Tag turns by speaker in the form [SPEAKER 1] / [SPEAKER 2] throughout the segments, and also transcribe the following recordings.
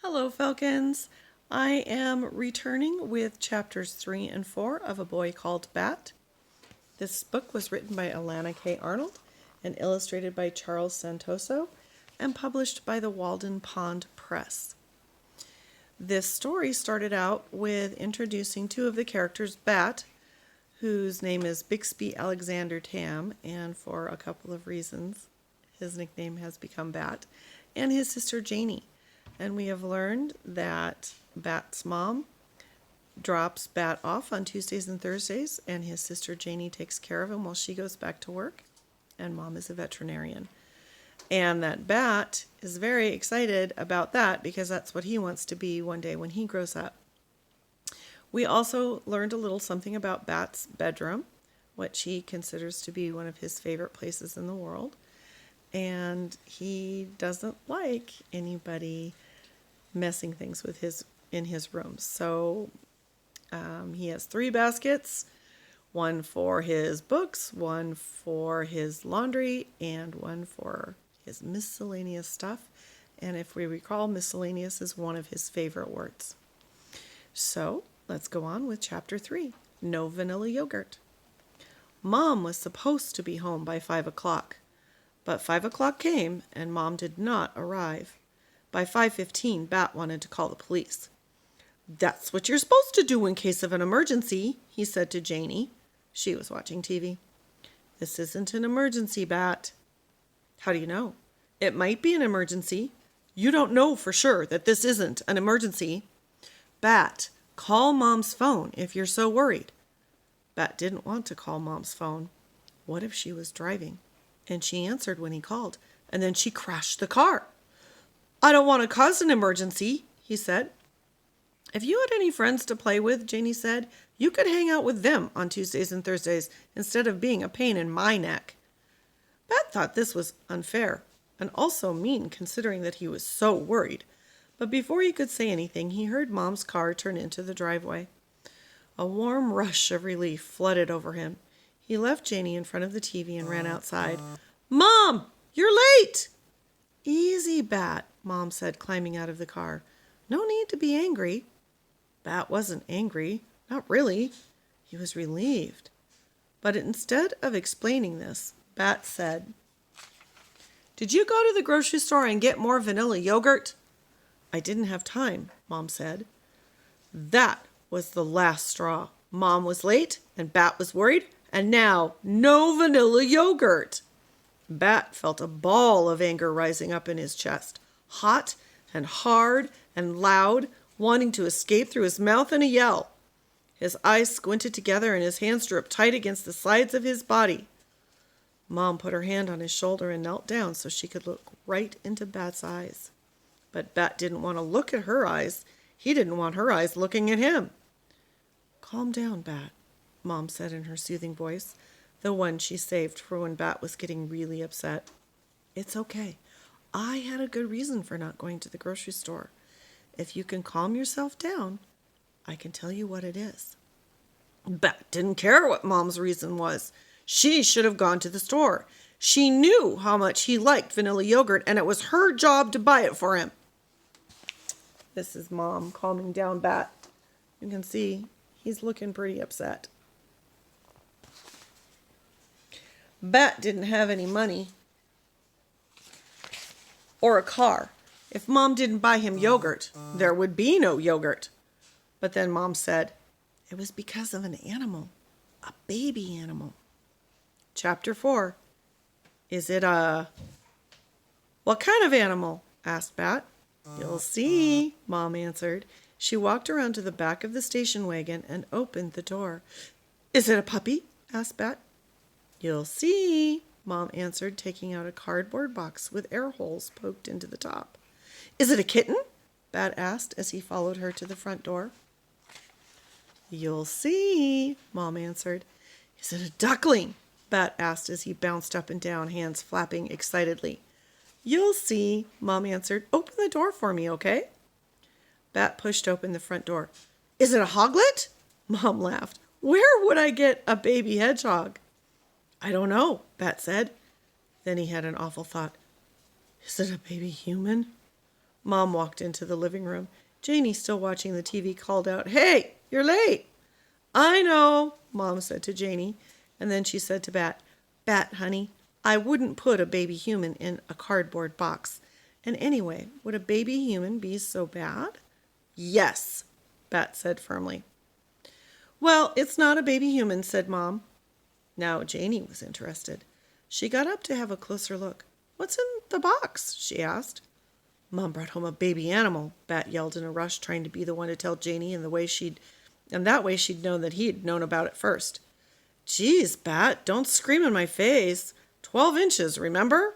[SPEAKER 1] Hello, Falcons. I am returning with chapters 3 and 4 of A Boy Called Bat. This book was written by Alana K. Arnold and illustrated by Charles Santoso and published by the Walden Pond Press. This story started out with introducing two of the characters, Bat, whose name is Bixby Alexander Tam, and for a couple of reasons, his nickname has become Bat, and his sister Janie. And we have learned that Bat's mom drops Bat off on Tuesdays and Thursdays, and his sister Janie takes care of him while she goes back to work, and Mom is a veterinarian. And that Bat is very excited about that because that's what he wants to be one day when he grows up. We also learned a little something about Bat's bedroom, which he considers to be one of his favorite places in the world. And he doesn't like anybody messing things with in his room. So he has 3 baskets, one for his books, one for his laundry, and one for his miscellaneous stuff. And if we recall, miscellaneous is one of his favorite words. So let's go on with chapter 3, No Vanilla Yogurt. Mom was supposed to be home by 5 o'clock. But 5 o'clock came, and Mom did not arrive. By 5:15, Bat wanted to call the police. "That's what you're supposed to do in case of an emergency," he said to Janie. She was watching TV. "This isn't an emergency, Bat." "How do you know?" "It might be an emergency." "You don't know for sure that this isn't an emergency." "Bat, call Mom's phone if you're so worried." Bat didn't want to call Mom's phone. What if she was driving? And she answered when he called, and then she crashed the car. "I don't want to cause an emergency," he said. "If you had any friends to play with," Janie said, "you could hang out with them on Tuesdays and Thursdays instead of being a pain in my neck." Bat thought this was unfair and also mean considering that he was so worried. But before he could say anything, he heard Mom's car turn into the driveway. A warm rush of relief flooded over him. He left Janie in front of the TV and ran outside. "Mom, you're late!" "Easy, Bat," Mom said, climbing out of the car. "No need to be angry." Bat wasn't angry. Not really. He was relieved. But instead of explaining this, Bat said, "Did you go to the grocery store and get more vanilla yogurt?" "I didn't have time," Mom said. That was the last straw. Mom was late and Bat was worried, and now no vanilla yogurt. Bat felt a ball of anger rising up in his chest, hot and hard and loud, wanting to escape through his mouth in a yell. His eyes squinted together and his hands dropped tight against the sides of his body. Mom put her hand on his shoulder and knelt down so she could look right into Bat's eyes. But Bat didn't want to look at her eyes. He didn't want her eyes looking at him. "Calm down, Bat," Mom said in her soothing voice, the one she saved for when Bat was getting really upset. "It's okay. I had a good reason for not going to the grocery store. If you can calm yourself down, I can tell you what it is." Bat didn't care what Mom's reason was. She should have gone to the store. She knew how much he liked vanilla yogurt, and it was her job to buy it for him. This is Mom calming down Bat. You can see he's looking pretty upset. Bat didn't have any money or a car. If Mom didn't buy him yogurt, there would be no yogurt. But then Mom said, it was because of an animal, a baby animal. Chapter 4. Is it a... "What kind of animal?" asked Bat. "You'll see," Mom answered. She walked around to the back of the station wagon and opened the door. "Is it a puppy?" asked Bat. "You'll see," Mom answered, taking out a cardboard box with air holes poked into the top. "Is it a kitten?" Bat asked as he followed her to the front door. "You'll see," Mom answered. "Is it a duckling?" Bat asked as he bounced up and down, hands flapping excitedly. "You'll see," Mom answered. "Open the door for me, okay?" Bat pushed open the front door. "Is it a hoglet?" Mom laughed. "Where would I get a baby hedgehog?" "I don't know," Bat said. Then he had an awful thought. "Is it a baby human?" Mom walked into the living room. Janie, still watching the TV, called out, "Hey, you're late." "I know," Mom said to Janie. And then she said to Bat, "Bat, honey, I wouldn't put a baby human in a cardboard box. And anyway, would a baby human be so bad?" "Yes," Bat said firmly. "Well, it's not a baby human," said Mom. Now Janie was interested. She got up to have a closer look. "What's in the box?" she asked. "Mom brought home a baby animal," Bat yelled in a rush, trying to be the one to tell Janie, and that way she'd know that he'd known about it first. "Geez, Bat, don't scream in my face. 12 inches, remember?"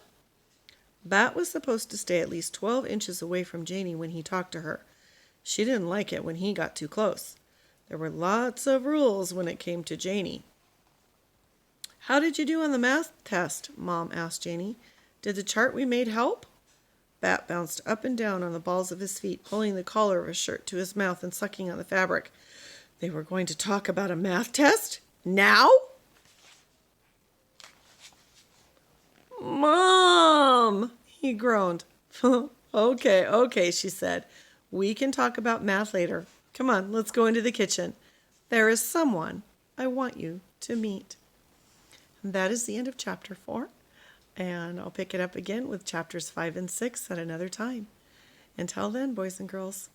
[SPEAKER 1] Bat was supposed to stay at least 12 inches away from Janie when he talked to her. She didn't like it when he got too close. There were lots of rules when it came to Janie. "How did you do on the math test?" Mom asked Janie. "Did the chart we made help?" Bat bounced up and down on the balls of his feet, pulling the collar of his shirt to his mouth and sucking on the fabric. They were going to talk about a math test? Now? "Mom!" he groaned. Okay, she said. "We can talk about math later. Come on, let's go into the kitchen. There is someone I want you to meet." And that is the end of chapter 4. And I'll pick it up again with chapters 5 and 6 at another time. Until then, boys and girls,